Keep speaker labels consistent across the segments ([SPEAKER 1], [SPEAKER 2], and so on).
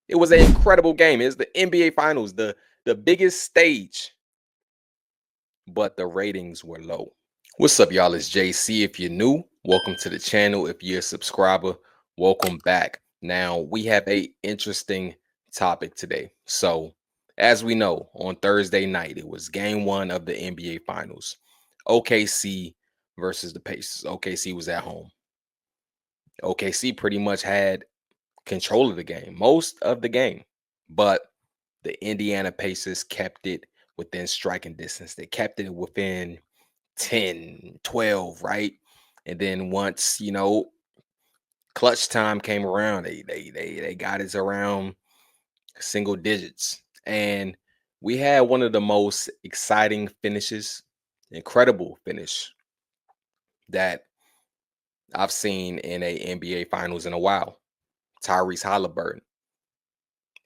[SPEAKER 1] It was an incredible game. It's the NBA Finals, the biggest stage, but the ratings were low. What's up, y'all? It's JC. If you're new, welcome to the channel. If you're a subscriber, welcome back. Now, we have a interesting topic today. So, as we know, on Thursday night, it was game one of the NBA Finals. OKC versus the Pacers. OKC was at home. OKC pretty much had control of the game, most of the game, but the Indiana Pacers kept it within striking distance. They kept it within 10, 12, right? And then once, clutch time came around, they got us around single digits. And we had one of the most exciting finishes, incredible finish that I've seen in a NBA finals in a while. Tyrese Halliburton.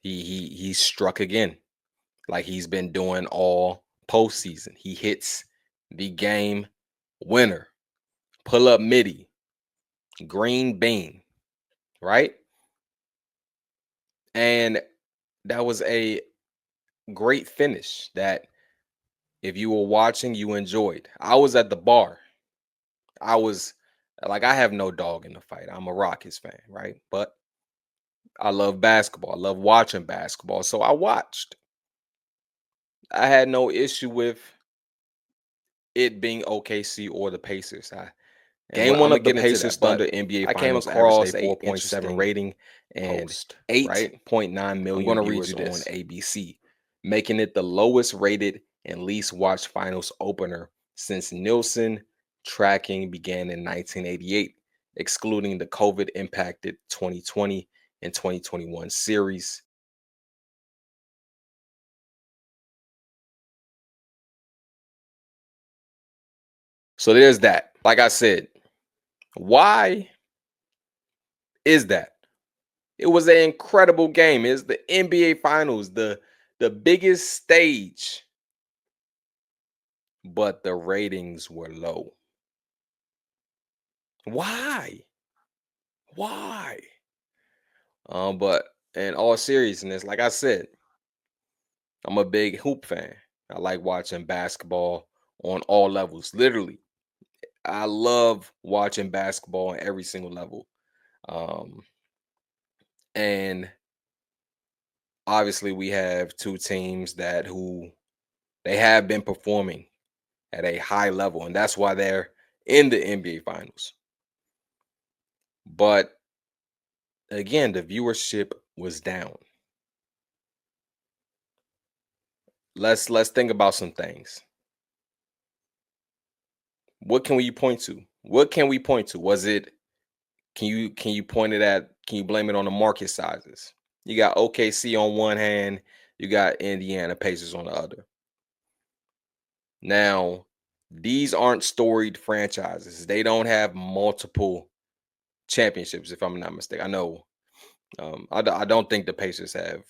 [SPEAKER 1] He struck again, like he's been doing all postseason. He hits the game winner, pull up midi, green bean, right? And that was a great finish that if you were watching, you enjoyed. I was at the bar. I was like, I have no dog in the fight. I'm a Rockets fan, right? But I love basketball. I love watching basketball. So I watched. I had no issue with it being OKC or the Pacers. Game one of the Pacers Thunder NBA Finals averaged a 4.7 rating and 8.9 million viewers on ABC, making it the lowest rated and least watched finals opener since Nielsen tracking began in 1988, excluding the COVID impacted 2020 and 2021 series. So there's that. Like I said, why is that? It was an incredible game. It's the NBA Finals, the biggest stage, but the ratings were low. Why? Why? But in all seriousness, like I said, I'm a big hoop fan. I like watching basketball on all levels. Literally, I love watching basketball on every single level. Um, and obviously, we have two teams that who they have been performing at a high level, and that's why they're in the NBA Finals. But again, the viewership was down. Let's think about some things. What can we point to? What can we point to? Was it can you point it at can you blame it on the market sizes? You got OKC on one hand, you got Indiana Pacers on the other. Now, these aren't storied franchises. They don't have multiple championships, if I'm not mistaken. I know I don't think the Pacers have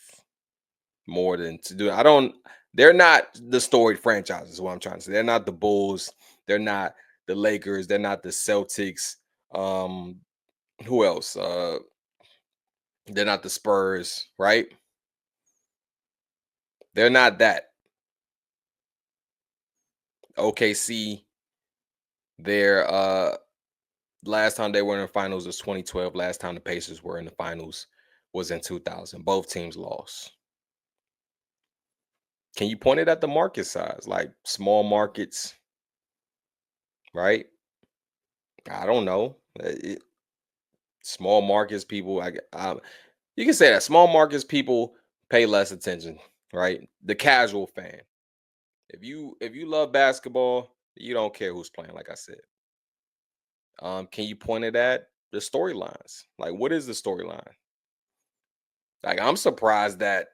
[SPEAKER 1] more than to do. I don't. They're not the storied franchises. Is what I'm trying to say. They're not the Bulls. They're not the Lakers. They're not the Celtics. Um, who else? They're not the Spurs, right? They're not that. OKC. Their last time they were in the finals was 2012. Last time the Pacers were in the finals was in 2000. Both teams lost. Can you point it at the market size, like small markets, right? I don't know. Small markets people, you can say that small markets people pay less attention, right? The casual fan. If you love basketball, you don't care who's playing. Like I said, can you point it at the storylines? Like, what is the storyline? Like, I'm surprised that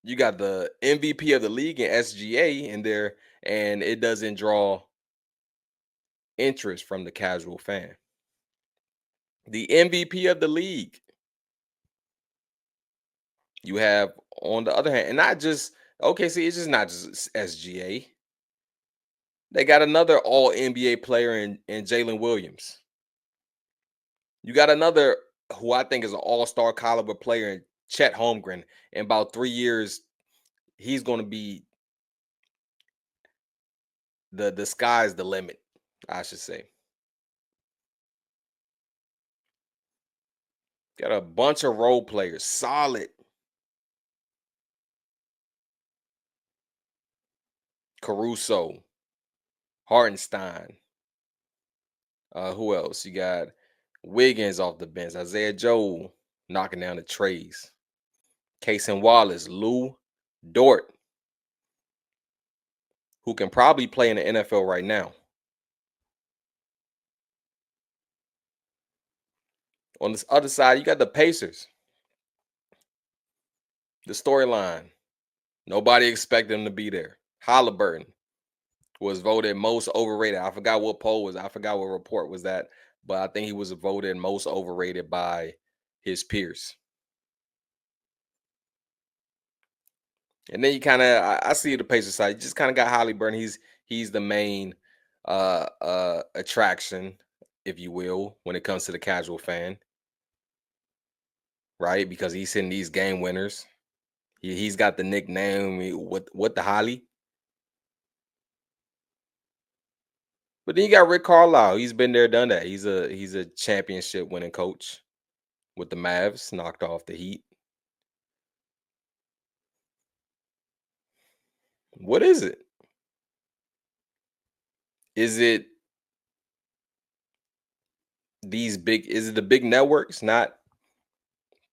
[SPEAKER 1] you got the MVP of the league and SGA in there, and it doesn't draw interest from the casual fan. The MVP of the league. You have on the other hand, and not just okay, see, it's just not just SGA. They got another all NBA player in Jalen Williams. You got another who I think is an all-star caliber player in Chet Holmgren. In about 3 years, he's going to be the sky's the limit, I should say. Got a bunch of role players, solid. Caruso, Hartenstein. Who else? You got Wiggins off the bench, Isaiah Joe knocking down the trays, Casey Wallace, Lou Dort, who can probably play in the NFL right now. On this other side, you got the Pacers. The storyline. Nobody expected him to be there. Halliburton was voted most overrated. I forgot what poll was. I forgot what report was that, but I think he was voted most overrated by his peers. And then you kind of, I see the Pacers side. You just kind of got Halliburton. He's the main attraction, if you will, when it comes to the casual fan, right? Because he's hitting these game winners. He's got the nickname what the Holly. But then you got Rick Carlisle. He's been there, done that. He's a championship winning coach with the Mavs, knocked off the Heat. What is it? Is it is it the big networks not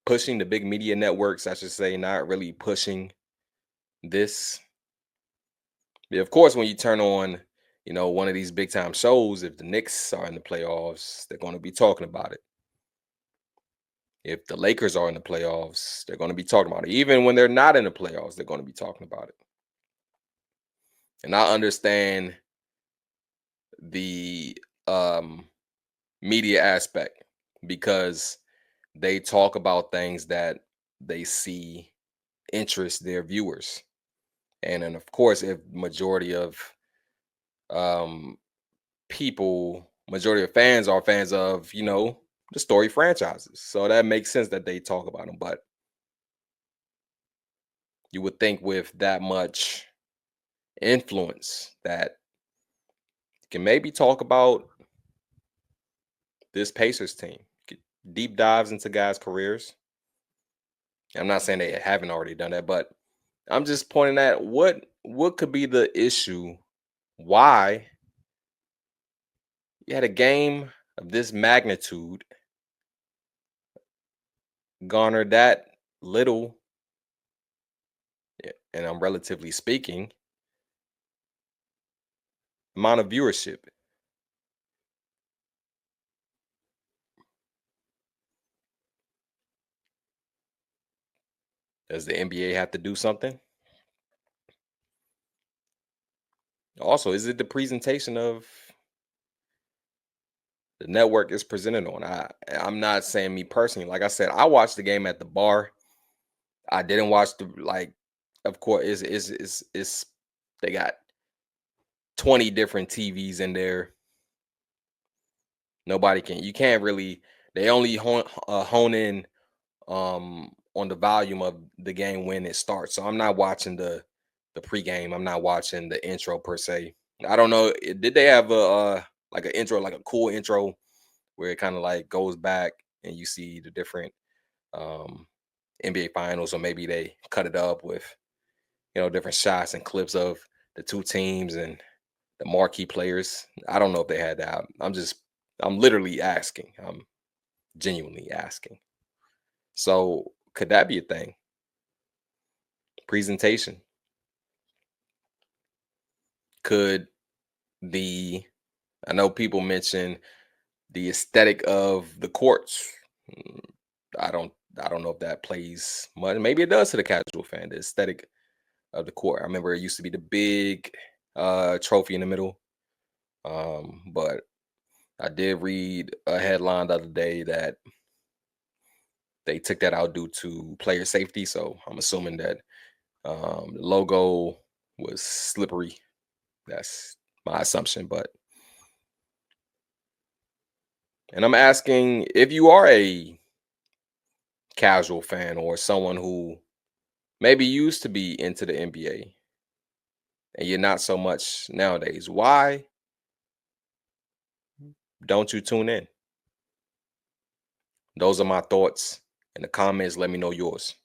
[SPEAKER 1] pushing, the big media networks, I should say, not really pushing this? Yeah, of course, when you turn on, one of these big time shows, if the Knicks are in the playoffs, they're going to be talking about it. If the Lakers are in the playoffs, they're going to be talking about it. Even when they're not in the playoffs, they're going to be talking about it. And I understand the media aspect because they talk about things that they see interest their viewers. And then, of course, if majority of majority of fans are fans of, the story franchises. So that makes sense that they talk about them. But you would think with that much influence that you can maybe talk about this Pacers team. Get deep dives into guys' careers. I'm not saying they haven't already done that, but I'm just pointing at what could be the issue. Why you had a game of this magnitude garner that little, and I'm relatively speaking, amount of viewership. Does the NBA have to do something? Also, is it the presentation of the network is presented on? I'm not saying me personally. Like I said, I watched the game at the bar. I didn't watch of course, it's they got 20 different TVs in there. You can't really, they only hone in on the volume of the game when it starts. So I'm not watching the pregame. I'm not watching the intro per se. I don't know. Did they have like an intro, like a cool intro where it kind of like goes back and you see the different NBA finals, or maybe they cut it up with different shots and clips of the two teams and the marquee players. I don't know if they had that. I'm literally asking. I'm genuinely asking. So could that be a thing? Presentation. Could I know people mention the aesthetic of the courts. Mm, I don't know if that plays much. Maybe it does to the casual fan, the aesthetic of the court. I remember it used to be the big trophy in the middle. But I did read a headline the other day that they took that out due to player safety. So I'm assuming that the logo was slippery. That's my assumption. And I'm asking, if you are a casual fan or someone who maybe used to be into the NBA and you're not so much nowadays, why don't you tune in? Those are my thoughts. In the comments, let me know yours.